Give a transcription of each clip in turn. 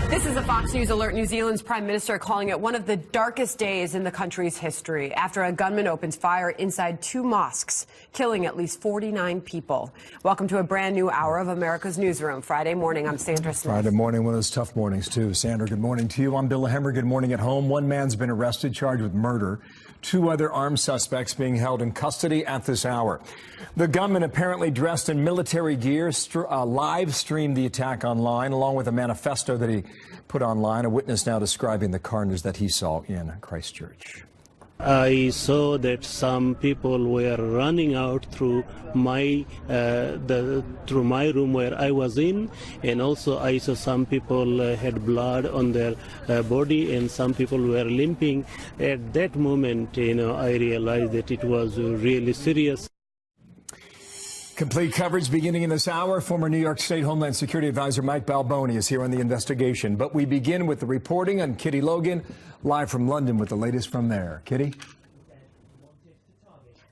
This is a Fox News alert. New Zealand's Prime Minister calling it one of the darkest days in the country's history after a gunman opens fire inside 2 mosques, killing at least 49 people. Welcome to a brand new hour of America's Newsroom. Friday morning, I'm Sandra Smith. Friday morning, one of those tough mornings, too. Sandra, good morning to you. I'm Bill Hemmer. Good morning at home. One man's been arrested, charged with murder. 2 other armed suspects being held in custody at this hour. The gunman, apparently dressed in military gear, live streamed the attack online, along with a manifesto that he put online. A witness now describing the carnage that he saw in Christchurch. I saw that some people were running out through my room where I was in, and also I saw some people had blood on their body, and some people were limping. At that moment, I realized that it was really serious. Complete coverage beginning in this hour. Former New York State Homeland Security Advisor Mike Balboni is here on the investigation. But we begin with the reporting on Kitty Logan, live from London with the latest from there. Kitty?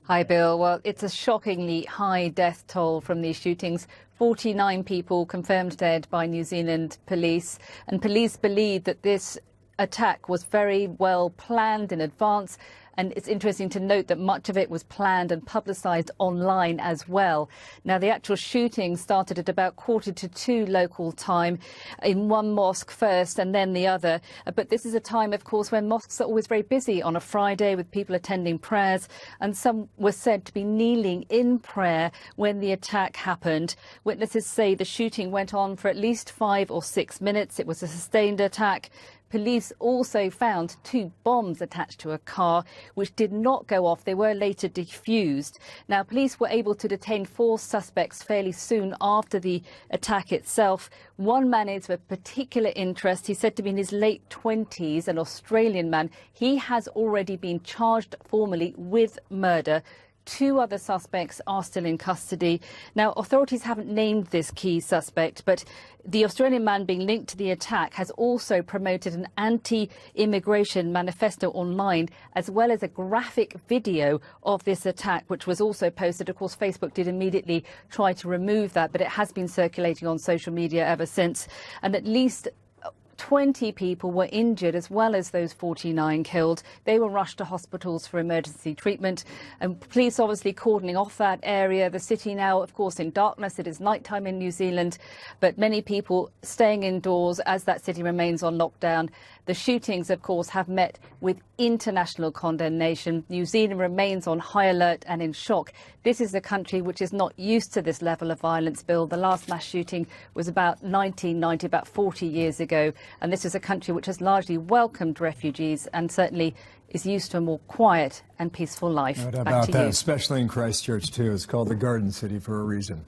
Hi, Bill. Well, it's a shockingly high death toll from these shootings. 49 people confirmed dead by New Zealand police. And police believe that this attack was very well planned in advance. And it's interesting to note that much of it was planned and publicised online as well. Now, the actual shooting started at about 1:45 local time in one mosque first and then the other. But this is a time, of course, when mosques are always very busy on a Friday with people attending prayers. And some were said to be kneeling in prayer when the attack happened. Witnesses say the shooting went on for at least 5 or 6 minutes. It was a sustained attack. Police also found 2 bombs attached to a car, which did not go off. They were later defused. Now, police were able to detain 4 suspects fairly soon after the attack itself. One man is of particular interest. He's said to be in his late 20s, an Australian man. He has already been charged formally with murder. 2 other suspects are still in custody. Now, authorities haven't named this key suspect, but the Australian man being linked to the attack has also promoted an anti-immigration manifesto online, as well as a graphic video of this attack, which was also posted. Of course, Facebook did immediately try to remove that, but it has been circulating on social media ever since. And at least 20 people were injured, as well as those 49 killed. They were rushed to hospitals for emergency treatment. And police obviously cordoning off that area. The city now, of course, in darkness. It is nighttime in New Zealand, but many people staying indoors as that city remains on lockdown. The shootings, of course, have met with international condemnation. New Zealand remains on high alert and in shock. This is a country which is not used to this level of violence, Bill. The last mass shooting was about 1990, about 40 years ago. And this is a country which has largely welcomed refugees and certainly is used to a more quiet and peaceful life. No doubt about that, especially in Christchurch, too. It's called the Garden City for a reason.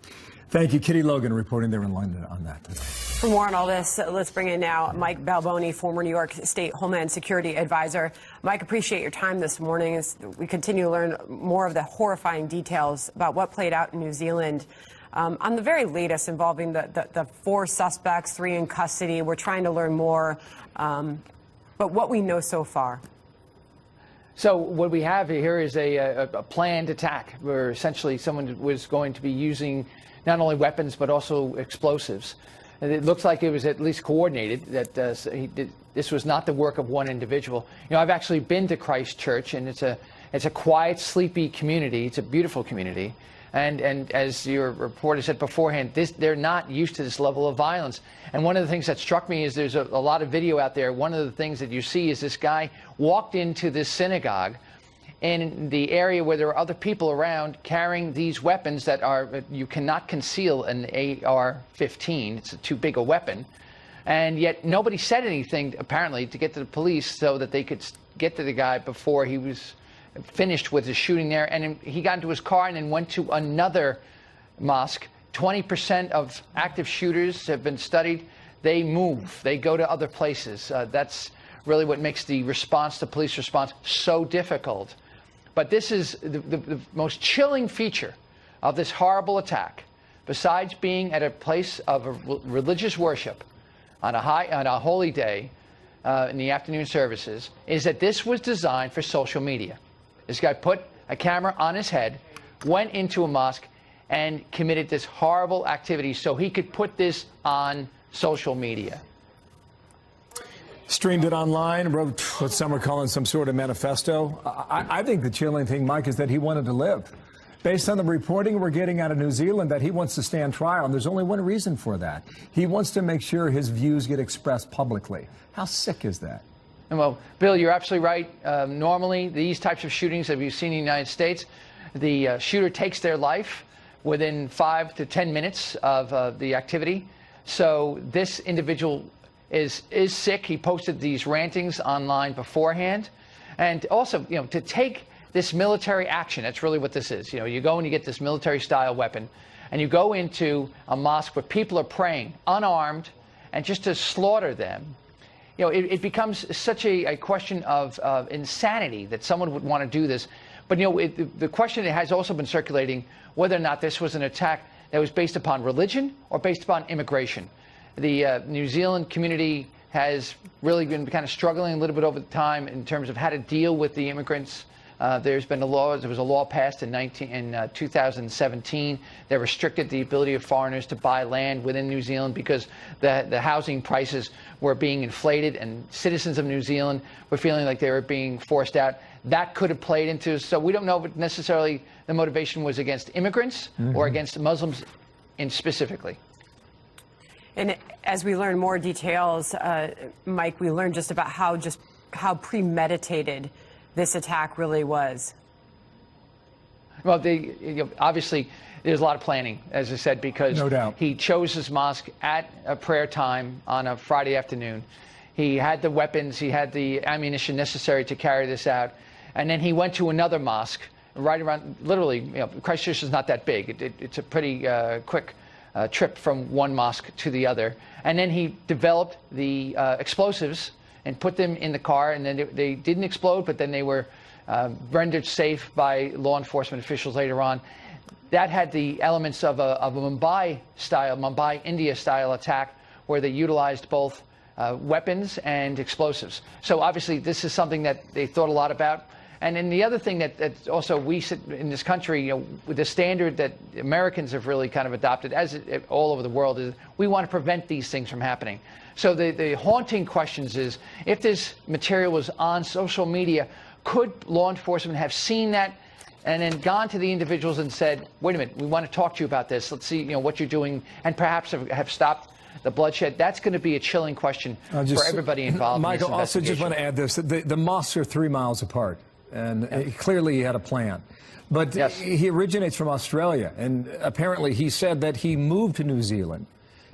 Thank you, Kitty Logan, reporting there in London on that. For more on all this, let's bring in now Mike Balboni, former New York State Homeland Security Advisor. Mike, appreciate your time this morning as we continue to learn more of the horrifying details about what played out in New Zealand. On the very latest involving the 4 suspects, 3 in custody, we're trying to learn more, but what we know so far. So what we have here is a planned attack where essentially someone was going to be using not only weapons but also explosives. And it looks like it was at least coordinated, that this was not the work of one individual. I've actually been to Christchurch, and it's a quiet, sleepy community. It's a beautiful community. And as your reporter said beforehand, they're not used to this level of violence. And one of the things that struck me is there's a lot of video out there. One of the things that you see is this guy walked into this synagogue in the area where there are other people around carrying these weapons that you cannot conceal an AR-15. It's too big a weapon. And yet nobody said anything, apparently, to get to the police so that they could get to the guy before he was finished with his shooting there. And he got into his car and then went to another mosque. 20% of active shooters have been studied. They move. They go to other places. That's really what makes the response, the police response, so difficult. But this is the most chilling feature of this horrible attack, besides being at a place of religious worship on a holy day in the afternoon services, is that this was designed for social media. This guy put a camera on his head, went into a mosque, and committed this horrible activity so he could put this on social media. streamed it online, wrote what some are calling some sort of manifesto. I think the chilling thing, Mike, is that he wanted to live. Based on the reporting we're getting out of New Zealand, that he wants to stand trial, and there's only one reason for that. He wants to make sure his views get expressed publicly. How sick is that? Well, Bill, you're absolutely right. Normally, these types of shootings that we've seen in the United States, the shooter takes their life within 5 to 10 minutes of the activity. So this individual is sick. He posted these rantings online beforehand. And also, to take this military action, that's really what this is. You go and you get this military-style weapon, and you go into a mosque where people are praying, unarmed, and just to slaughter them. It becomes such a question of insanity that someone would want to do this. But, the question that has also been circulating whether or not this was an attack that was based upon religion or based upon immigration. The New Zealand community has really been kind of struggling a little bit over the time in terms of how to deal with the immigrants. There was a law passed in 2017 that restricted the ability of foreigners to buy land within New Zealand because the housing prices were being inflated and citizens of New Zealand were feeling like they were being forced out. That could have played into, so we don't know if necessarily the motivation was against immigrants or against Muslims specifically. And as we learn more details, Mike, we learned just about how premeditated this attack really was. Well, obviously, there's a lot of planning, as I said, because no doubt. He chose his mosque at a prayer time on a Friday afternoon. He had the weapons, he had the ammunition necessary to carry this out. And then he went to another mosque right around, literally, Christchurch is not that big. It's a pretty quick trip from one mosque to the other. And then he developed the explosives and put them in the car, and then they didn't explode, but then they were rendered safe by law enforcement officials later on. That had the elements of a Mumbai, India-style attack, where they utilized both weapons and explosives. So obviously, this is something that they thought a lot about. And then the other thing that also we sit in this country, with the standard that Americans have really kind of adopted, as all over the world, is we want to prevent these things from happening. So the haunting questions is, if this material was on social media, could law enforcement have seen that and then gone to the individuals and said, wait a minute, we want to talk to you about this. Let's see what you're doing, and perhaps have stopped the bloodshed? That's going to be a chilling question for everybody involved. Michael, in this also just want to add this. The mosques are 3 miles apart, and clearly he had a plan. But yes, he originates from Australia, and apparently he said that he moved to New Zealand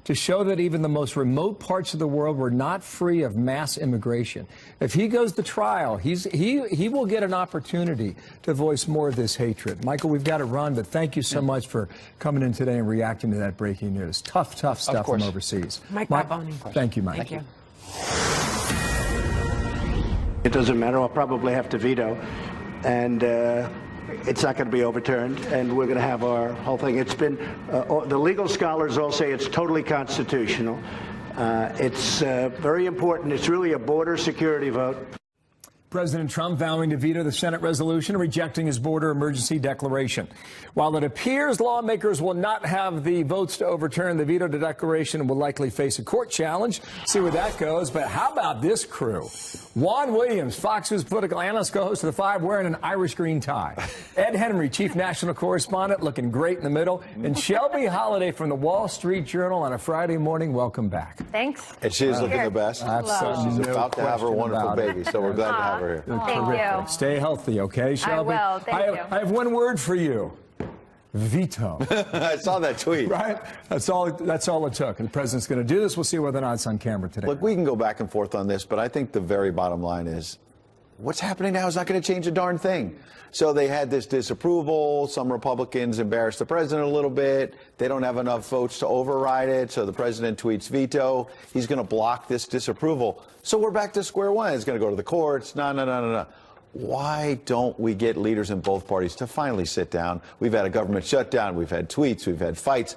to show that even the most remote parts of the world were not free of mass immigration. If he goes to trial, he will get an opportunity to voice more of this hatred. Michael, we've got to run, but thank you so much for coming in today and reacting to that breaking news. Tough stuff from overseas. Mike Balboni. Thank you, Mike. Thank you. It doesn't matter. I'll probably have to veto. And it's not going to be overturned, and we're going to have our whole thing. It's been, the legal scholars all say it's totally constitutional. It's very important. It's really a border security vote. President Trump vowing to veto the Senate resolution rejecting his border emergency declaration. While it appears lawmakers will not have the votes to overturn the veto declaration and will likely face a court challenge, see where that goes. But how about this crew? Juan Williams, Fox News political analyst, co-host of The Five, wearing an Irish green tie. Ed Henry, chief national correspondent, looking great in the middle. And Shelby Holiday from the Wall Street Journal on a Friday morning. Welcome back. Thanks. And she's looking the best. She's about to have her wonderful baby, so we're glad to have her here. Thank you. Stay healthy, okay, Shelby? I will. Thank you. I have one word for you. Veto. I saw that tweet. Right? That's all it took. And the president's going to do this. We'll see whether or not it's on camera today. Look, we can go back and forth on this, but I think the very bottom line is what's happening now is not going to change a darn thing. So they had this disapproval. Some Republicans embarrassed the president a little bit. They don't have enough votes to override it. So the president tweets veto. He's going to block this disapproval. So we're back to square one. It's going to go to the courts. No. Why don't we get leaders in both parties to finally sit down? We've had a government shutdown. We've had tweets. We've had fights.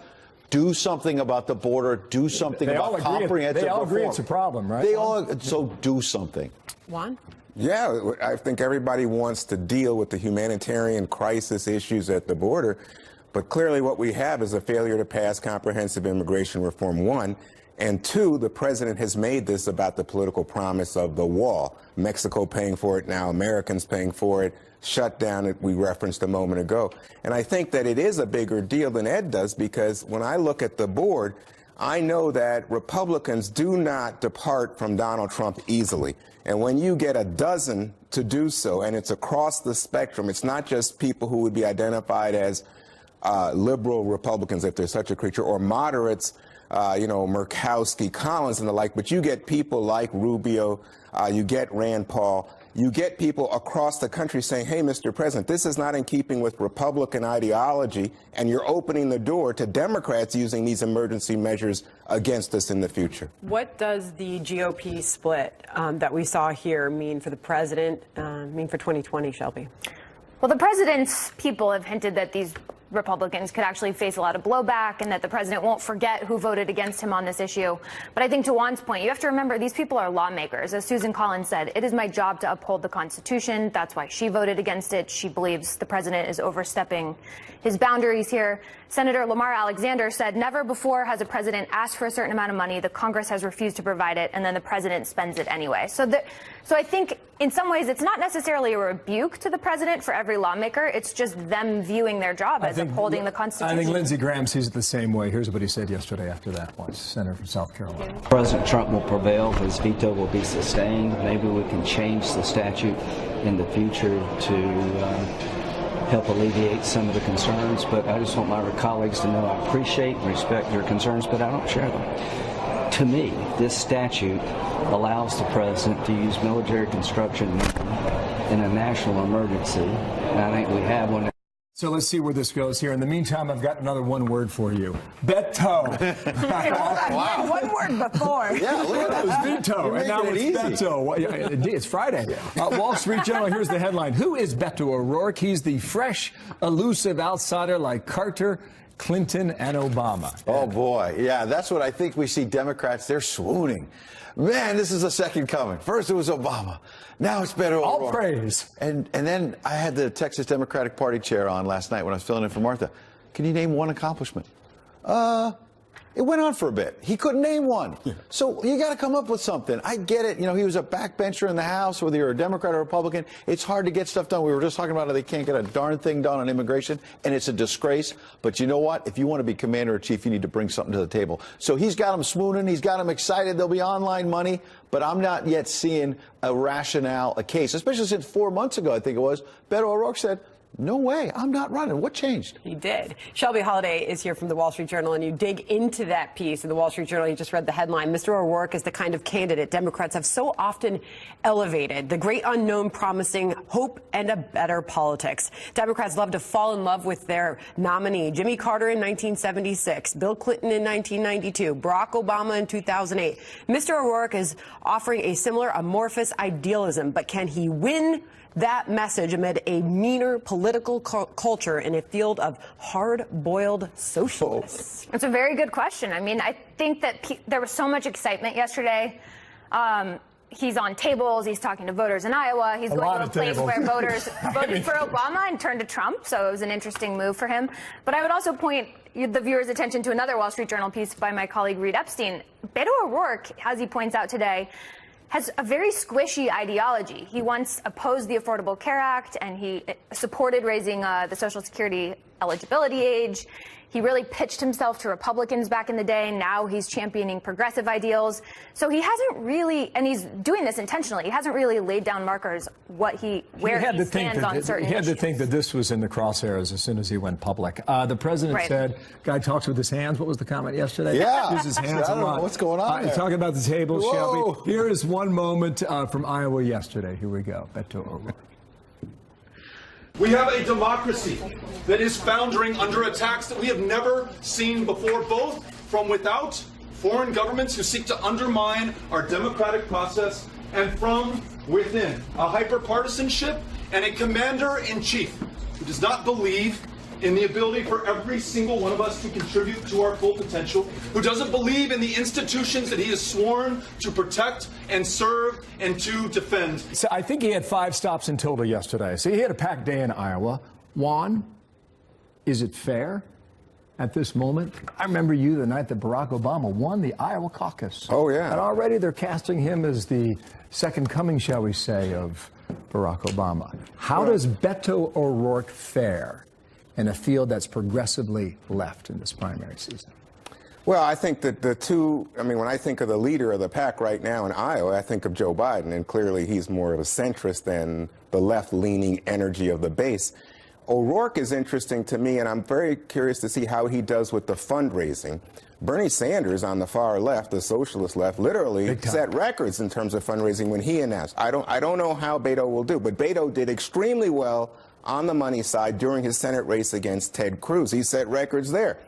Do something about the border. Do something about comprehensive reform. They all agree it's a problem, right? So do something. Juan? Yeah, I think everybody wants to deal with the humanitarian crisis issues at the border. But clearly what we have is a failure to pass comprehensive immigration reform, one. And two, the president has made this about the political promise of the wall. Mexico paying for it now, Americans paying for it, shutdown that we referenced a moment ago. And I think that it is a bigger deal than Ed does, because when I look at the board, I know that Republicans do not depart from Donald Trump easily. And when you get a dozen to do so, and it's across the spectrum, it's not just people who would be identified as liberal Republicans, if there's such a creature, or moderates, Murkowski, Collins, and the like, but you get people like Rubio, you get Rand Paul, you get people across the country saying, hey, Mr. President, this is not in keeping with Republican ideology, and you're opening the door to Democrats using these emergency measures against us in the future. What does the GOP split that we saw here mean for the president, mean for 2020, Shelby? Well, the president's people have hinted that these Republicans could actually face a lot of blowback and that the president won't forget who voted against him on this issue. But I think to Juan's point, you have to remember these people are lawmakers. As Susan Collins said, it is my job to uphold the Constitution. That's why she voted against it. She believes the president is overstepping his boundaries here. Senator Lamar Alexander said never before has a president asked for a certain amount of money, the Congress has refused to provide it, and then the president spends it anyway. So I think in some ways it's not necessarily a rebuke to the president for every lawmaker. It's just them viewing their job as upholding the Constitution. I think Lindsey Graham sees it the same way. Here's what he said yesterday after that one. Senator from South Carolina. President Trump will prevail. His veto will be sustained. Maybe we can change the statute in the future to help alleviate some of the concerns, but I just want my colleagues to know I appreciate and respect their concerns, but I don't share them. To me, this statute allows the president to use military construction in a national emergency, and I think we have one. So let's see where this goes here. In the meantime, I've got another one word for you. Beto. Wow. One word before. Yeah, look at that. It was veto, and now it's Beto. Indeed, it's Friday. Wall Street Journal, here's the headline. Who is Beto O'Rourke? He's the fresh, elusive outsider like Carter, Clinton, and Obama. Oh, boy. Yeah, that's what I think we see Democrats. They're swooning. Man, this is a second coming. First it was Obama. Now it's Beto O'Rourke. All praise. And then I had the Texas Democratic Party chair on last night when I was filling in for Martha. Can you name one accomplishment? It went on for a bit. He couldn't name one. So you got to come up with something. I get it. You know, he was a backbencher in the House, whether you're a Democrat or Republican. It's hard to get stuff done. We were just talking about how they can't get a darn thing done on immigration, and it's a disgrace. But you know what? If you want to be commander-in-chief, you need to bring something to the table. So he's got them swooning. He's got them excited. There'll be online money. But I'm not yet seeing a rationale, a case, especially since 4 months ago, I think it was, Beto O'Rourke said, no way, I'm not running. What changed? He did. Shelby Holiday is here from the Wall Street Journal, and you dig into that piece in the Wall Street Journal. You just read the headline. Mr. O'Rourke is the kind of candidate Democrats have so often elevated. The great unknown promising hope and a better politics. Democrats love to fall in love with their nominee. Jimmy Carter in 1976, Bill Clinton in 1992, Barack Obama in 2008. Mr. O'Rourke is offering a similar amorphous idealism, but can he win that message amid a meaner political culture in a field of hard-boiled socialists? It's a very good question. I mean, I think that there was so much excitement yesterday. He's on tables. He's talking to voters in Iowa. He's going to a place where voters voted for Obama and turned to Trump. So it was an interesting move for him. But I would also point the viewers' attention to another Wall Street Journal piece by my colleague Reed Epstein. Beto O'Rourke, as he points out today, has a very squishy ideology. He once opposed the Affordable Care Act, and he supported raising the Social Security eligibility age. He really pitched himself to Republicans back in the day. Now he's championing progressive ideals. So he hasn't really, and he's doing this intentionally, he hasn't really laid down markers where he stands on certain issues. He had to think that this was in the crosshairs as soon as he went public. The president said, guy talks with his hands. What was the comment yesterday? Yeah. Uses his hands I don't know what's going on there. Talking about the table, Whoa. Shelby. Here is one moment from Iowa yesterday. Here we go. Beto O'Rourke. We have a democracy that is foundering under attacks that we have never seen before, both from without, foreign governments who seek to undermine our democratic process, and from within, a hyperpartisanship and a commander-in-chief who does not believe in the ability for every single one of us to contribute to our full potential, who doesn't believe in the institutions that he has sworn to protect and serve and to defend. So I think he had 5 stops in total yesterday. So he had a packed day in Iowa. Juan, is it fair at this moment. I remember you the night that Barack Obama won the Iowa caucus. Oh, yeah. And already they're casting him as the second coming, shall we say, of Barack Obama. How does Beto O'Rourke fare in a field that's progressively left in this primary season? Well, I think that when I think of the leader of the pack right now in Iowa, I think of Joe Biden, and clearly he's more of a centrist than the left-leaning energy of the base. O'Rourke is interesting to me, and I'm very curious to see how he does with the fundraising. Bernie Sanders on the far left, the socialist left, literally set records in terms of fundraising when he announced. I don't know how Beto will do, but Beto did extremely well on the money side during his Senate race against Ted Cruz. He set records there.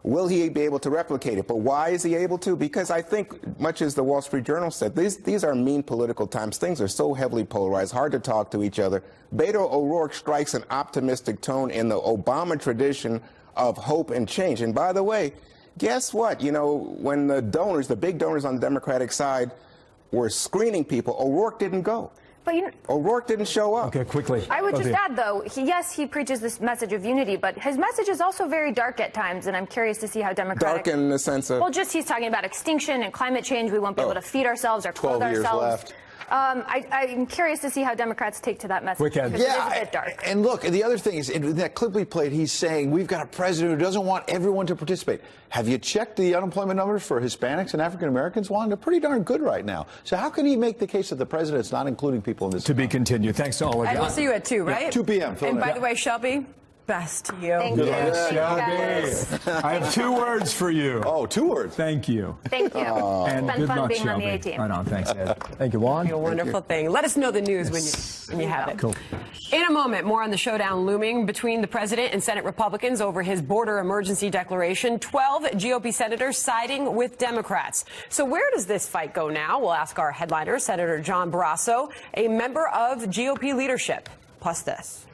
Will he be able to replicate it? But why is he able to? Because I think, much as the Wall Street Journal said, these are mean political times. Things are so heavily polarized, hard to talk to each other. Beto O'Rourke strikes an optimistic tone in the Obama tradition of hope and change. And by the way, guess what? You know, when the donors, the big donors on the Democratic side, were screening people, O'Rourke didn't go. But O'Rourke didn't show up. Okay, quickly. I would just add, though, yes, he preaches this message of unity, but his message is also very dark at times, and I'm curious to see how Democratic... Dark in the sense of... Well, just he's talking about extinction and climate change. We won't be able to feed ourselves or clothe 12 years ourselves. left. I'm curious to see how Democrats take to that message. Because it is a bit dark. And look, the other thing is, in that clip we played, he's saying we've got a president who doesn't want everyone to participate. Have you checked the unemployment numbers for Hispanics and African Americans, Juan? They're pretty darn good right now. So how can he make the case that the president's not including people in this? To be continued. Thanks to all of you. And we'll see you at 2, right? 2 p.m. And by the way, Shelby, best to you. Thank you. I have 2 words for you. Oh, 2 words. Thank you. Thank you. And It's been good fun luck, being on Shelby. the A-team. Right on. Thanks, Ed. Thank you, Juan. A wonderful thing. Let us know the news when you have it. Cool. In a moment, more on the showdown looming between the president and Senate Republicans over his border emergency declaration. 12 GOP senators siding with Democrats. So where does this fight go now? We'll ask our headliner, Senator John Barrasso, a member of GOP leadership. Plus this.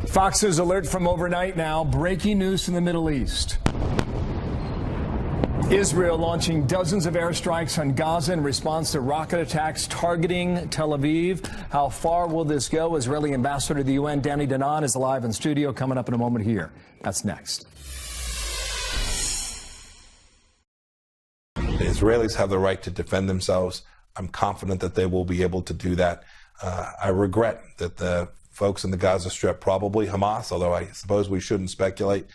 Fox's alert from overnight now. Breaking news from the Middle East. Israel launching dozens of airstrikes on Gaza in response to rocket attacks targeting Tel Aviv. How far will this go? Israeli ambassador to the UN, Danny Danon, is live in studio. Coming up in a moment here. That's next. The Israelis have the right to defend themselves. I'm confident that they will be able to do that. I regret that the folks in the Gaza Strip, probably Hamas, although I suppose we shouldn't speculate,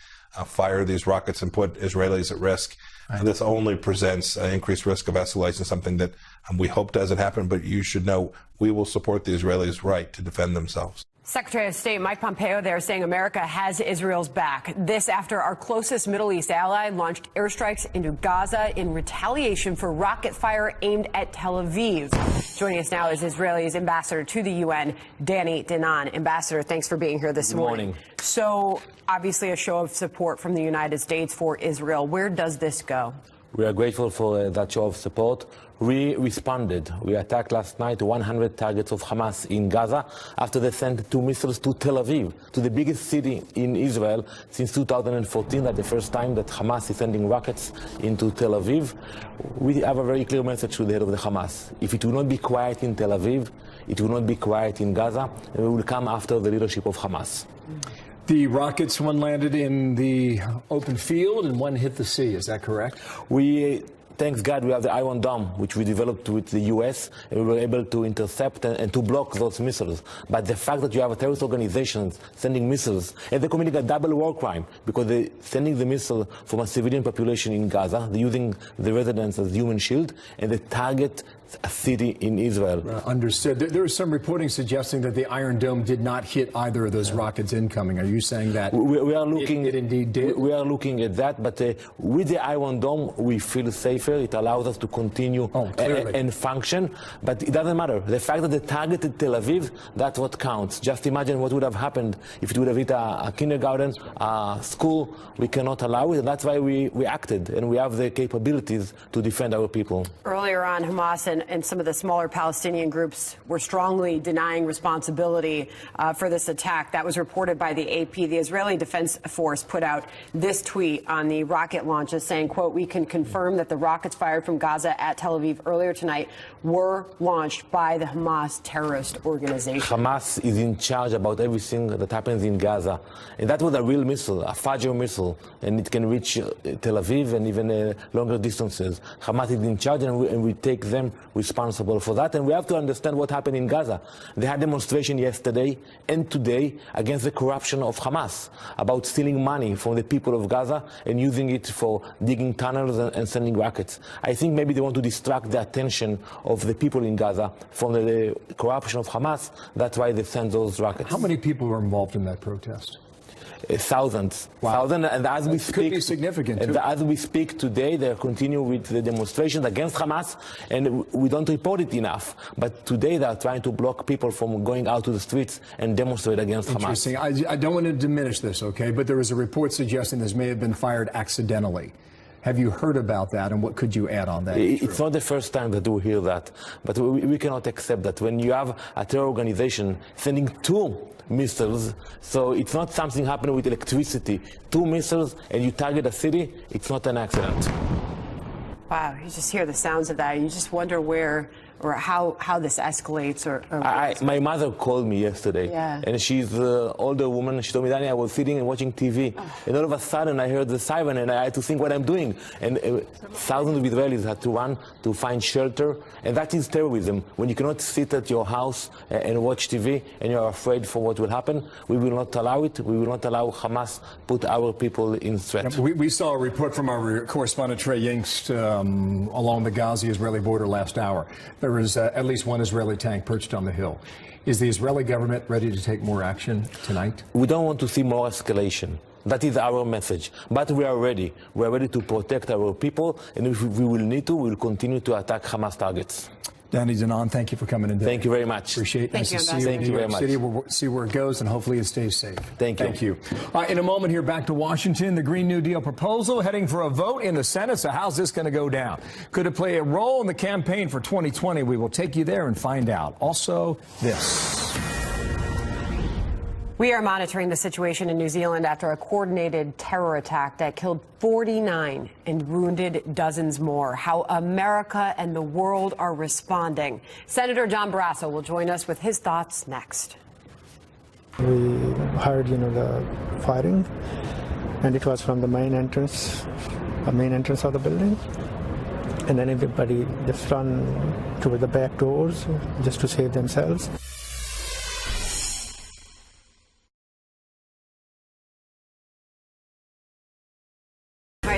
fire these rockets and put Israelis at risk. Right. This only presents an increased risk of escalation, something that we hope doesn't happen, but you should know we will support the Israelis' right to defend themselves. Secretary of State Mike Pompeo there saying America has Israel's back. This after our closest Middle East ally launched airstrikes into Gaza in retaliation for rocket fire aimed at Tel Aviv. Joining us now is Israel's ambassador to the UN, Danny Danon. Ambassador, thanks for being here this morning. So obviously a show of support from the United States for Israel. Where does this go? We are grateful for that show of support. We responded. We attacked last night 100 targets of Hamas in Gaza after they sent 2 missiles to Tel Aviv, to the biggest city in Israel since 2014. That's the first time that Hamas is sending rockets into Tel Aviv. We have a very clear message to the head of the Hamas. If it will not be quiet in Tel Aviv, it will not be quiet in Gaza, and we will come after the leadership of Hamas. The rockets, one landed in the open field and one hit the sea. Is that correct? Thanks God, we have the Iron Dome, which we developed with the U.S., and we were able to intercept and to block those missiles. But the fact that you have terrorist organizations sending missiles, and they're committing a double war crime, because they're sending the missile from a civilian population in Gaza, they're using the residents as human shield, and they target a city in Israel. Understood. There was some reporting suggesting that the Iron Dome did not hit either of those rockets incoming. Are you saying that we are looking, it indeed did? We are looking at that, but with the Iron Dome, we feel safer. It allows us to continue and function, but it doesn't matter. The fact that they targeted Tel Aviv, that's what counts. Just imagine what would have happened if it would have hit a kindergarten, a school. We cannot allow it, and that's why we acted, and we have the capabilities to defend our people. Earlier on, Hamas and some of the smaller Palestinian groups were strongly denying responsibility for this attack. That was reported by the AP. The Israeli Defense Force put out this tweet on the rocket launches saying, quote, "We can confirm that the rocket rockets fired from Gaza at Tel Aviv earlier tonight were launched by the Hamas terrorist organization. Hamas is in charge about everything that happens in Gaza. And that was a real missile, a Fajr missile, and it can reach Tel Aviv and even longer distances. Hamas is in charge, and we take them responsible for that. And we have to understand what happened in Gaza. They had demonstration yesterday and today against the corruption of Hamas, about stealing money from the people of Gaza and using it for digging tunnels and sending rockets. I think maybe they want to distract the attention of the people in Gaza from the corruption of Hamas. That's why they send those rockets. How many people were involved in that protest? Thousands. Wow. Thousands, and as we speak, speak, could be significant too. And as we speak today, they continue with the demonstrations against Hamas, and we don't report it enough. But today, they are trying to block people from going out to the streets and demonstrate against Hamas. Interesting. I don't want to diminish this, okay? But there was a report suggesting this may have been fired accidentally. Have you heard about that, and what could you add on that? It's not the first time that we hear that, but we cannot accept that. When you have a terror organization sending 2 missiles, so it's not something happening with electricity. 2 missiles, and you target a city, it's not an accident. Wow, you just hear the sounds of that, and you just wonder where or how this escalates. My mother called me yesterday, and she's an older woman. She told me, Danny, I was sitting and watching TV, and all of a sudden I heard the siren, and I had to think what I'm doing. And thousands of Israelis had to run to find shelter, and that is terrorism. When you cannot sit at your house and watch TV, and you're afraid for what will happen, we will not allow it. We will not allow Hamas put our people in threat. We saw a report from our correspondent Trey Yingst along the Gaza-Israeli border last hour. There was at least 1 Israeli tank perched on the hill. Is the Israeli government ready to take more action tonight? We don't want to see more escalation. That is our message. But we are ready. We are ready to protect our people, and if we will need to, we will continue to attack Hamas targets. Danny Danon, thank you for coming in today. Thank you very much. Appreciate it. Nice to see you. Thank you very much. City. We'll see where it goes, and hopefully it stays safe. Thank you. Thank you. In a moment here, back to Washington, the Green New Deal proposal heading for a vote in the Senate. So how's this going to go down? Could it play a role in the campaign for 2020? We will take you there and find out. Also, this. We are monitoring the situation in New Zealand after a coordinated terror attack that killed 49 and wounded dozens more. How America and the world are responding. Senator John Barrasso will join us with his thoughts next. We heard, the firing, and it was from the main entrance of the building. And then everybody just ran to the back doors just to save themselves.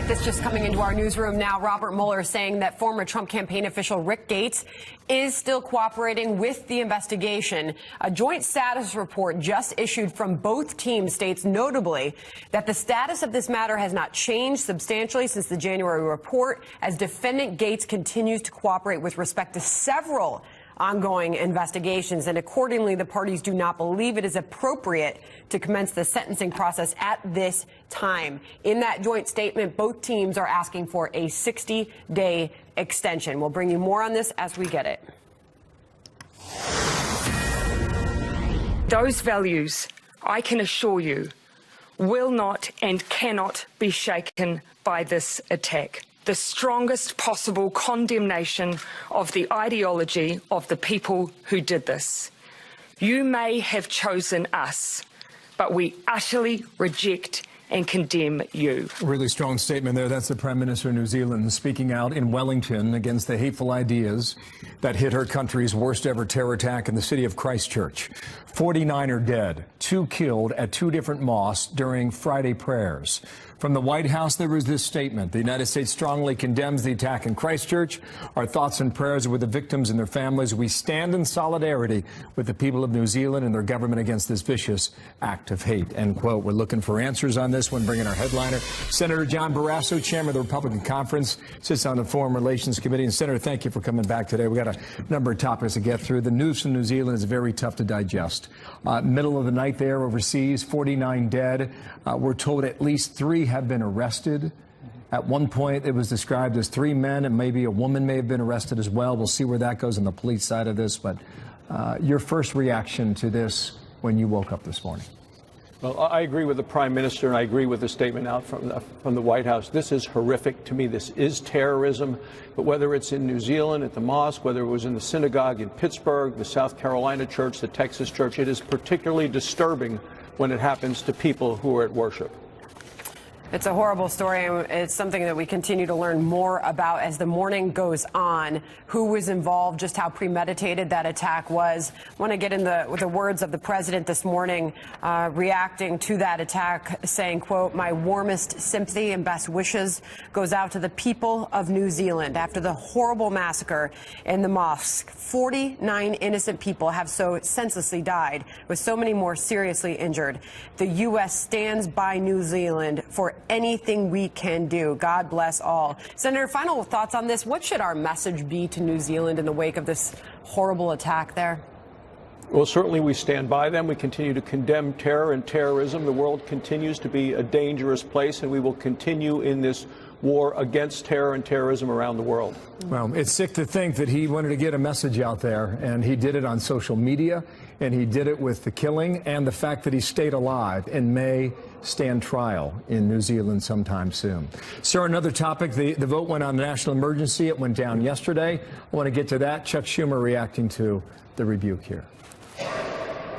This just coming into our newsroom now. Robert Mueller saying that former Trump campaign official Rick Gates is still cooperating with the investigation. A joint status report just issued from both teams states notably that the status of this matter has not changed substantially since the January report, as defendant Gates continues to cooperate with respect to several ongoing investigations, and accordingly, the parties do not believe it is appropriate to commence the sentencing process at this time. In that joint statement, both teams are asking for a 60-day extension. We'll bring you more on this as we get it. Those values, I can assure you, will not and cannot be shaken by this attack. The strongest possible condemnation of the ideology of the people who did this. You may have chosen us, but we utterly reject and condemn you. Really strong statement there. That's the Prime Minister of New Zealand speaking out in Wellington against the hateful ideas that hit her country's worst ever terror attack in the city of Christchurch. 49 are dead, 2 killed at 2 different mosques during Friday prayers. From the White House, there was this statement. The United States strongly condemns the attack in Christchurch. Our thoughts and prayers are with the victims and their families. We stand in solidarity with the people of New Zealand and their government against this vicious act of hate, end quote. We're looking for answers on this one. Bringing our headliner, Senator John Barrasso, chairman of the Republican Conference, sits on the Foreign Relations Committee. And Senator, thank you for coming back today. We got a number of topics to get through. The news from New Zealand is very tough to digest. Middle of the night there overseas, 49 dead. We're told at least 3 have been arrested. At one point, it was described as 3 men, and maybe a woman may have been arrested as well. We'll see where that goes on the police side of this. But your first reaction to this when you woke up this morning? Well, I agree with the Prime Minister, and I agree with the statement out from the White House. This is horrific. To me, this is terrorism. But whether it's in New Zealand at the mosque, whether it was in the synagogue in Pittsburgh, the South Carolina church, the Texas church, it is particularly disturbing when it happens to people who are at worship. It's a horrible story, and it's something that we continue to learn more about as the morning goes on. Who was involved, just how premeditated that attack was. I want to get in the words of the president this morning, reacting to that attack, saying, quote, "My warmest sympathy and best wishes goes out to the people of New Zealand after the horrible massacre in the mosque. 49 innocent people have so senselessly died, with so many more seriously injured. The U.S. stands by New Zealand for anything we can do. God bless all." Senator, final thoughts on this. What should our message be to New Zealand in the wake of this horrible attack there? Well, certainly we stand by them. We continue to condemn terror and terrorism. The world continues to be a dangerous place, and we will continue in this war against terror and terrorism around the world. Well, it's sick to think that he wanted to get a message out there, and he did it on social media, and he did it with the killing and the fact that he stayed alive and may stand trial in New Zealand sometime soon. Sir, another topic, the vote went on national emergency. It went down yesterday. I want to get to that. Chuck Schumer reacting to the rebuke here.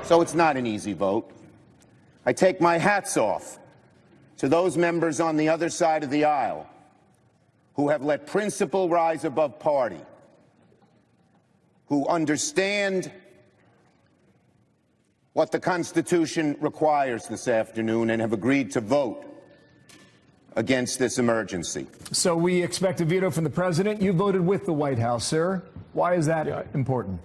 So it's not an easy vote. I take my hats off to those members on the other side of the aisle who have let principle rise above party, who understand what the Constitution requires this afternoon and have agreed to vote against this emergency. So we expect a veto from the president. You voted with the White House, sir. Why is that important?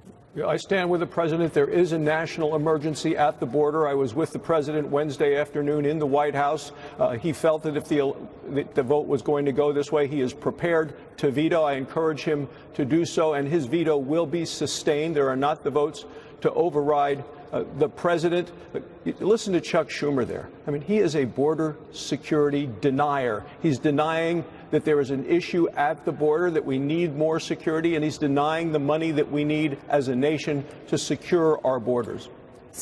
I stand with the president. There is a national emergency at the border. I was with the president Wednesday afternoon in the White House. He felt that if the vote was going to go this way, he is prepared to veto. I encourage him to do so, and his veto will be sustained. There are not the votes to override the president. Listen to Chuck Schumer there. I mean, he is a border security denier. He's denying that there is an issue at the border, that we need more security, and he's denying the money that we need as a nation to secure our borders.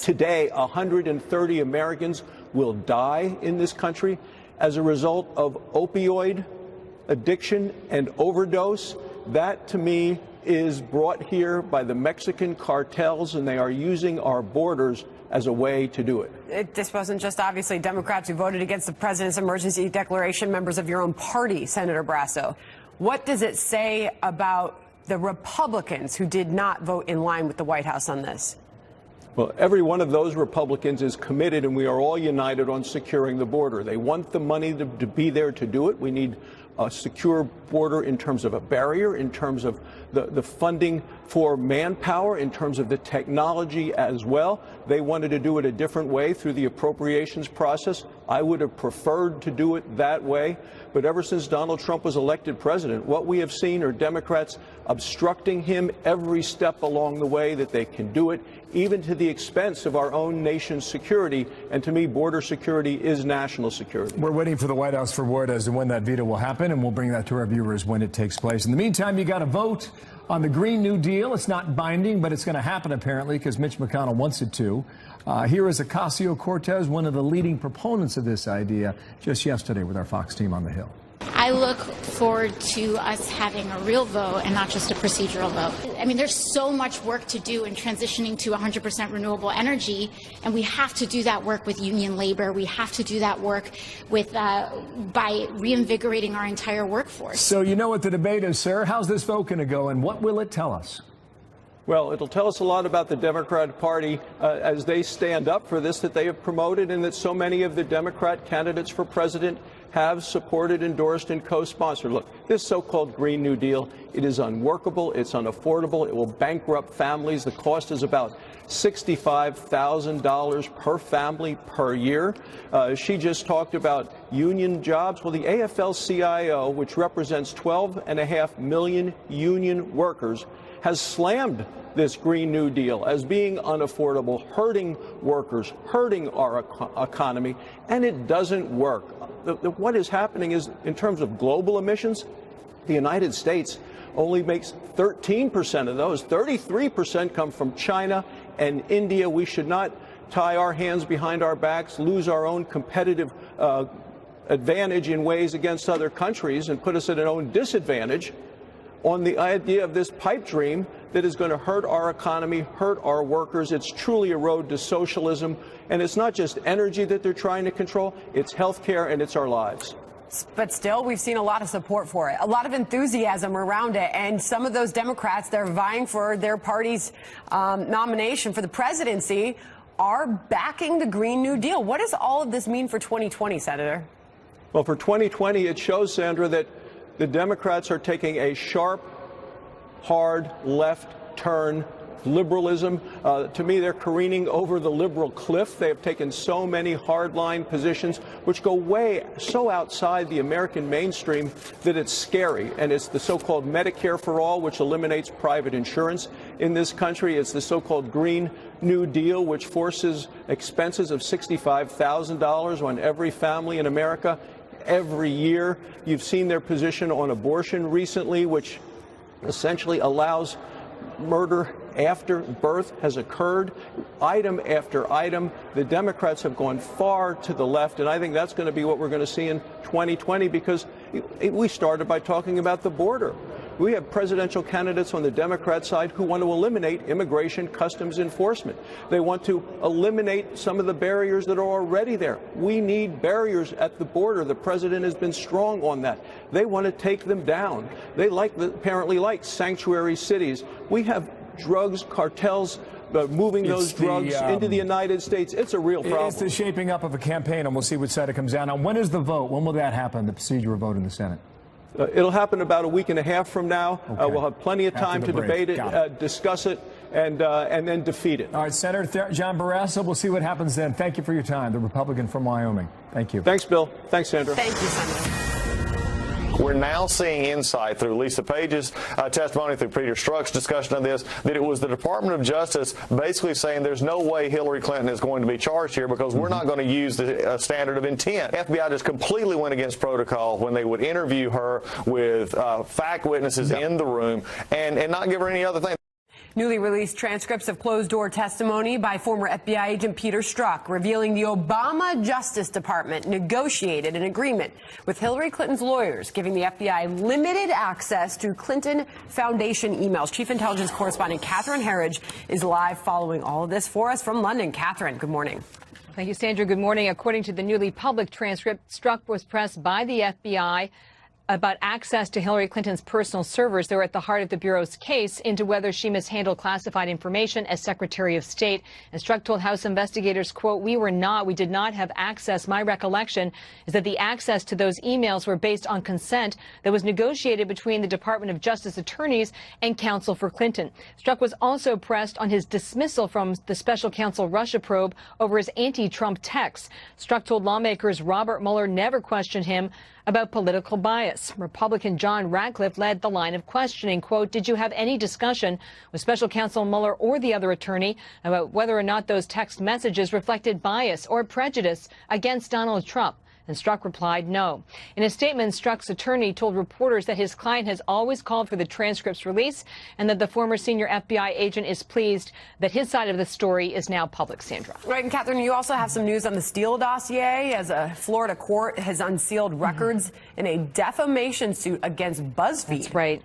Today, 130 Americans will die in this country as a result of opioid addiction and overdose. That, to me, is brought here by the Mexican cartels, and they are using our borders as a way to do it. This wasn't just obviously Democrats who voted against the president's emergency declaration, members of your own party, Senator Brasso. What does it say about the Republicans who did not vote in line with the White House on this? Well, every one of those Republicans is committed, and we are all united on securing the border. They want the money to be there to do it. We need a secure border in terms of a barrier, in terms of the funding for manpower, in terms of the technology as well. They wanted to do it a different way through the appropriations process. I would have preferred to do it that way. But ever since Donald Trump was elected president, what we have seen are Democrats obstructing him every step along the way that they can do it, even to the expense of our own nation's security. And to me, border security is national security. We're waiting for the White House for word as to when that veto will happen, and we'll bring that to our viewers when it takes place. In the meantime, you got to vote on the Green New Deal. It's not binding, but it's going to happen apparently because Mitch McConnell wants it to. Here is Ocasio-Cortez, one of the leading proponents of this idea, just yesterday with our Fox team on the Hill. I look forward to us having a real vote and not just a procedural vote. I mean, there's so much work to do in transitioning to 100% renewable energy, and we have to do that work with union labor. We have to do that work with by reinvigorating our entire workforce. So you know what the debate is, sir. How's this vote going to go, and what will it tell us? Well, it'll tell us a lot about the Democratic Party as they stand up for this, that they have promoted, and that so many of the Democrat candidates for president have supported, endorsed, and co-sponsored. Look, this so-called Green New Deal, it is unworkable, it's unaffordable, it will bankrupt families. The cost is about $65,000 per family per year. She just talked about union jobs. Well, the AFL-CIO, which represents 12.5 million union workers, has slammed this Green New Deal as being unaffordable, hurting workers, hurting our economy, and it doesn't work. What is happening is, in terms of global emissions, the United States only makes 13% of those. 33% come from China and India. We should not tie our hands behind our backs, lose our own competitive advantage in ways against other countries, and put us at an own disadvantage on the idea of this pipe dream that is going to hurt our economy, hurt our workers. It's truly a road to socialism. And it's not just energy that they're trying to control, it's health care and it's our lives. But still, we've seen a lot of support for it, a lot of enthusiasm around it. And some of those Democrats that are vying for their party's nomination for the presidency are backing the Green New Deal. What does all of this mean for 2020, Senator? Well, for 2020, it shows, Sandra, that the Democrats are taking a sharp, hard left turn. Liberalism, to me, they're careening over the liberal cliff. They have taken so many hardline positions which go way so outside the American mainstream that it's scary. And it's the so-called Medicare for All, which eliminates private insurance in this country. It's the so-called Green New Deal, which forces expenses of $65,000 on every family in America every year. You've seen their position on abortion recently, which essentially allows murder after birth has occurred, item after item. The Democrats have gone far to the left, and I think that's going to be what we're going to see in 2020, because we started by talking about the border. We have presidential candidates on the Democrat side who want to eliminate immigration customs enforcement. They want to eliminate some of the barriers that are already there. We need barriers at the border. The president has been strong on that. They want to take them down. They apparently like sanctuary cities. We have drugs cartels moving those drugs into the United States. It's a real problem. It's the shaping up of a campaign, and we'll see which side it comes down on. When is the vote? When will that happen, the procedural vote in the Senate? It'll happen about a week and a half from now. Okay. We'll have plenty of time to debate it, discuss it, and then defeat it. All right, Senator John Barrasso, we'll see what happens then. Thank you for your time, the Republican from Wyoming. Thank you. Thanks, Bill. Thanks, Sandra. Thank you, Senator. We're now seeing insight through Lisa Page's testimony, through Peter Strzok's discussion of this, that it was the Department of Justice basically saying there's no way Hillary Clinton is going to be charged here because we're not going to use the standard of intent. FBI just completely went against protocol when they would interview her with fact witnesses in the room and not give her any other thing. Newly released transcripts of closed-door testimony by former FBI agent Peter Strzok revealing the Obama Justice Department negotiated an agreement with Hillary Clinton's lawyers, giving the FBI limited access to Clinton Foundation emails. Chief Intelligence Correspondent Catherine Herridge is live following all of this for us from London. Catherine, good morning. Thank you, Sandra. Good morning. According to the newly public transcript, Strzok was pressed by the FBI about access to Hillary Clinton's personal servers. They were at the heart of the Bureau's case into whether she mishandled classified information as Secretary of State. And Strzok told House investigators, quote, we did not have access. My recollection is that the access to those emails were based on consent that was negotiated between the Department of Justice attorneys and counsel for Clinton. Strzok was also pressed on his dismissal from the special counsel Russia probe over his anti-Trump texts. Strzok told lawmakers Robert Mueller never questioned him about political bias. Republican John Ratcliffe led the line of questioning. Quote, did you have any discussion with special counsel Mueller or the other attorney about whether or not those text messages reflected bias or prejudice against Donald Trump? And Strzok replied no. In a statement, Strzok's attorney told reporters that his client has always called for the transcript's release and that the former senior FBI agent is pleased that his side of the story is now public, Sandra. Right, and Catherine, you also have some news on the Steele dossier as a Florida court has unsealed records in a defamation suit against BuzzFeed. That's right.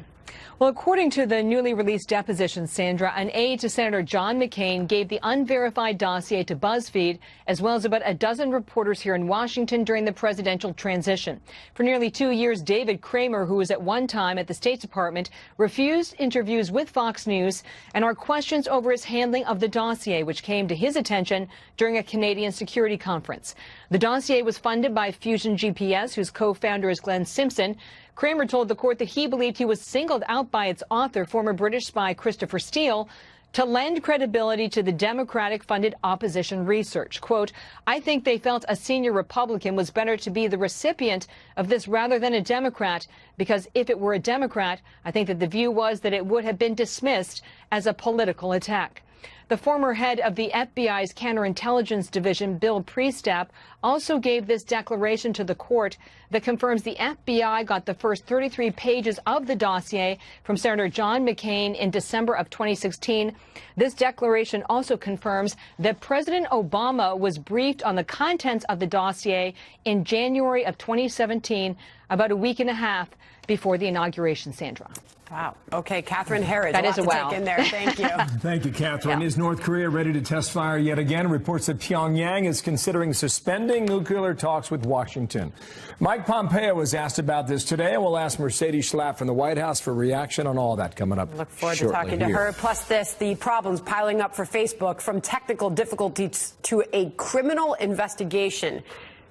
Well, according to the newly released deposition, Sandra, an aide to Senator John McCain gave the unverified dossier to BuzzFeed, as well as about a dozen reporters here in Washington during the presidential transition. For nearly 2 years, David Kramer, who was at one time at the State Department, refused interviews with Fox News, and our questions over his handling of the dossier, which came to his attention during a Canadian security conference. The dossier was funded by Fusion GPS, whose co-founder is Glenn Simpson. Kramer told the court that he believed he was singled out by its author, former British spy Christopher Steele, to lend credibility to the Democratic-funded opposition research. Quote, I think they felt a senior Republican was better to be the recipient of this rather than a Democrat, because if it were a Democrat, I think that the view was that it would have been dismissed as a political attack. The former head of the FBI's counterintelligence division, Bill Priestap, also gave this declaration to the court that confirms the FBI got the first 33 pages of the dossier from Senator John McCain in December of 2016. This declaration also confirms that President Obama was briefed on the contents of the dossier in January of 2017, about a week and a half before the inauguration, Sandra. Wow. Okay, Catherine Herridge. That is a wow. Take in there. Thank you. Thank you, Catherine. Yeah. Is North Korea ready to test fire yet again? Reports that Pyongyang is considering suspending nuclear talks with Washington. Mike Pompeo was asked about this today, and we'll ask Mercedes Schlapp from the White House for a reaction on all that coming up. Look forward to talking to her. Plus this, the problems piling up for Facebook, from technical difficulties to a criminal investigation.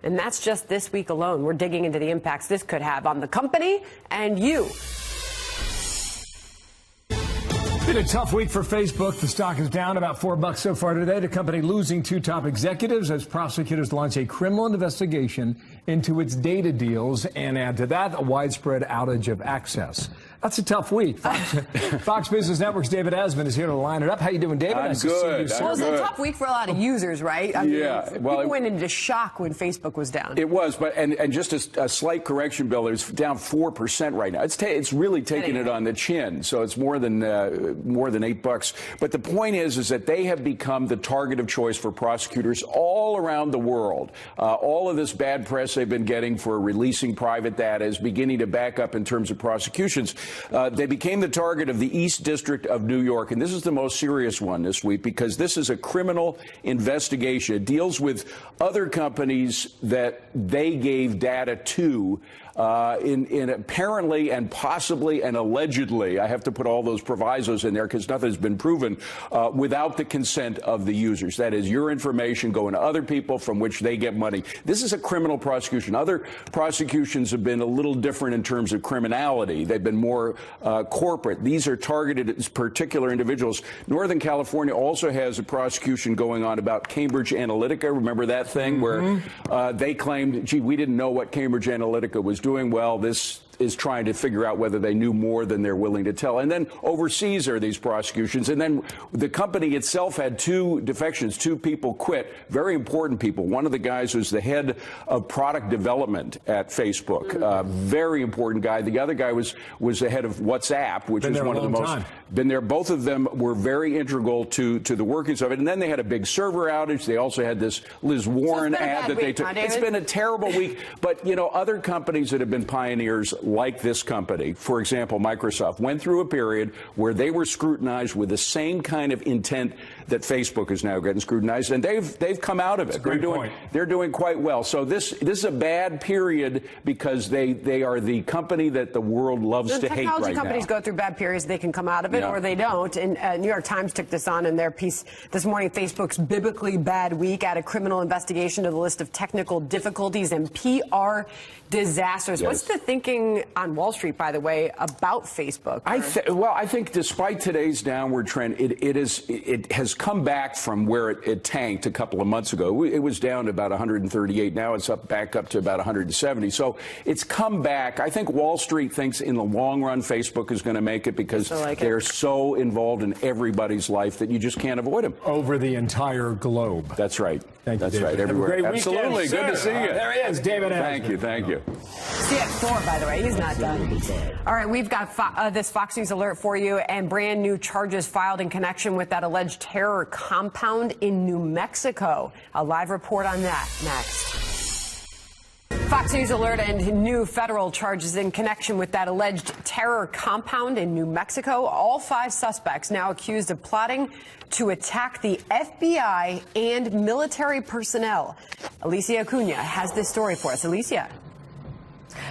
And that's just this week alone. We're digging into the impacts this could have on the company and you. Been a tough week for Facebook. The stock is down about $4 so far today. The company losing 2 top executives as prosecutors launch a criminal investigation into its data deals, and add to that a widespread outage of access. That's a tough week. Fox Business Network's David Asman is here to line it up. How you doing, David? I'm nice good. To see you, well, it was a tough week for a lot of users, right? I mean, people went into shock when Facebook was down. It was, but and just a slight correction, Bill. It's down 4% right now. It's really taking it on the chin. So it's more than $8. But the point is that they have become the target of choice for prosecutors all around the world. All of this bad press they've been getting for releasing private data is beginning to back up in terms of prosecutions. They became the target of the East District of New York, and this is the most serious one this week because this is a criminal investigation. It deals with other companies that they gave data to in apparently and possibly and allegedly, I have to put all those provisos in there because nothing's been proven, without the consent of the users. That is, your information going to other people from which they get money. This is a criminal prosecution. Other prosecutions have been a little different in terms of criminality. They've been more corporate. These are targeted at particular individuals. Northern California also has a prosecution going on about Cambridge Analytica. Remember that thing where they claimed, gee, we didn't know what Cambridge Analytica was doing. Well, this is trying to figure out whether they knew more than they're willing to tell. And then overseas are these prosecutions. And then the company itself had 2 defections. 2 people quit, very important people. One of the guys was the head of product development at Facebook, very important guy. The other guy was the head of WhatsApp, which is one of the most been there. Both of them were very integral to the workings of it. And then they had a big server outage. They also had this Liz Warren ad that they took. It's been a terrible week. But, you know, other companies that have been pioneers like this company, for example, Microsoft, went through a period where they were scrutinized with the same kind of intent that Facebook is now getting scrutinized, and they've come out of it. They're doing quite well. So this is a bad period because they are the company that the world loves to hate right now. Technology companies go through bad periods. They can come out of it or they don't. And New York Times took this on in their piece this morning. Facebook's biblically bad week, add a criminal investigation to the list of technical difficulties and PR disasters. What's the thinking on Wall Street, by the way, about Facebook? I think despite today's downward trend, it has come back from where it tanked a couple of months ago. It was down to about 138. Now it's back up to about 170. So it's come back. I think Wall Street thinks in the long run Facebook is going to make it because they're so involved in everybody's life that you just can't avoid them. Over the entire globe. That's right. Thank you, That's right. Everywhere. Absolutely. Weekend, good to see you. There he is, David. Thank you. Thank you. See you at 4, by the way. He's not done. All right, we've got this Fox News alert for you, and brand new charges filed in connection with that alleged terror compound in New Mexico. A live report on that next. Fox News alert and new federal charges in connection with that alleged terror compound in New Mexico. All 5 suspects now accused of plotting to attack the FBI and military personnel. Alicia Acuna has this story for us. Alicia.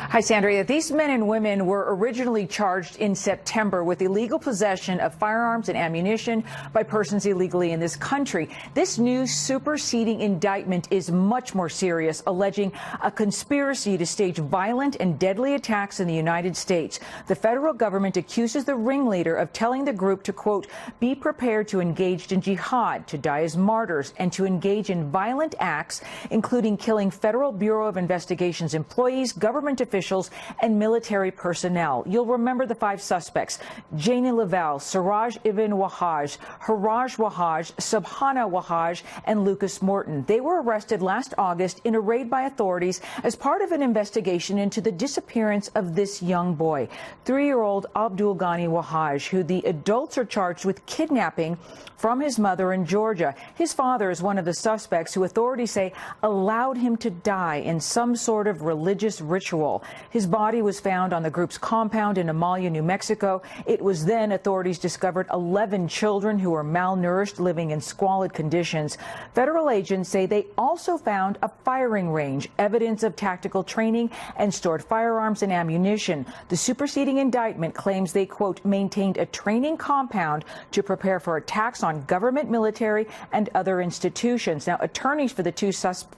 Hi, Sandra. These men and women were originally charged in September with illegal possession of firearms and ammunition by persons illegally in this country. This new superseding indictment is much more serious, alleging a conspiracy to stage violent and deadly attacks in the United States. The federal government accuses the ringleader of telling the group to, quote, be prepared to engage in jihad, to die as martyrs, and to engage in violent acts, including killing Federal Bureau of Investigation's employees, government officials, officials and military personnel. You'll remember the 5 suspects: Janie Lavelle, Siraj Ibn Wahaj, Haraj Wahaj, Subhana Wahaj, and Lucas Morton. They were arrested last August in a raid by authorities as part of an investigation into the disappearance of this young boy, 3-year-old Abdul Ghani Wahaj, who the adults are charged with kidnapping from his mother in Georgia. His father is one of the suspects who authorities say allowed him to die in some sort of religious ritual. His body was found on the group's compound in Amalia, New Mexico. It was then authorities discovered 11 children who were malnourished, living in squalid conditions. Federal agents say they also found a firing range, evidence of tactical training, and stored firearms and ammunition. The superseding indictment claims they, quote, maintained a training compound to prepare for attacks on government, military, and other institutions. Now, attorneys for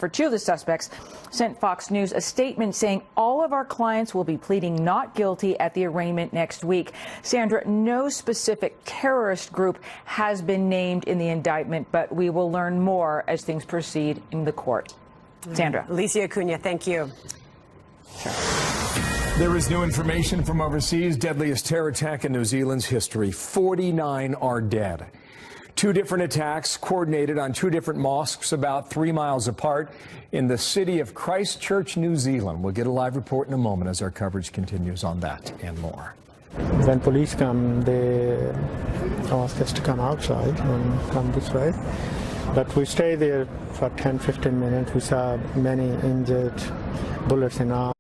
two of the suspects sent Fox News a statement saying all of our clients will be pleading not guilty at the arraignment next week. Sandra, no specific terrorist group has been named in the indictment, but we will learn more as things proceed in the court. Sandra. Alicia Acuna, thank you. There is new information from overseas. Deadliest terror attack in New Zealand's history. 49 are dead. 2 different attacks coordinated on 2 different mosques about 3 miles apart in the city of Christchurch, New Zealand. We'll get a live report in a moment as our coverage continues on that and more. When police come, they ask us to come outside and come this way. But we stay there for 10-15 minutes. We saw many injured, bullets in our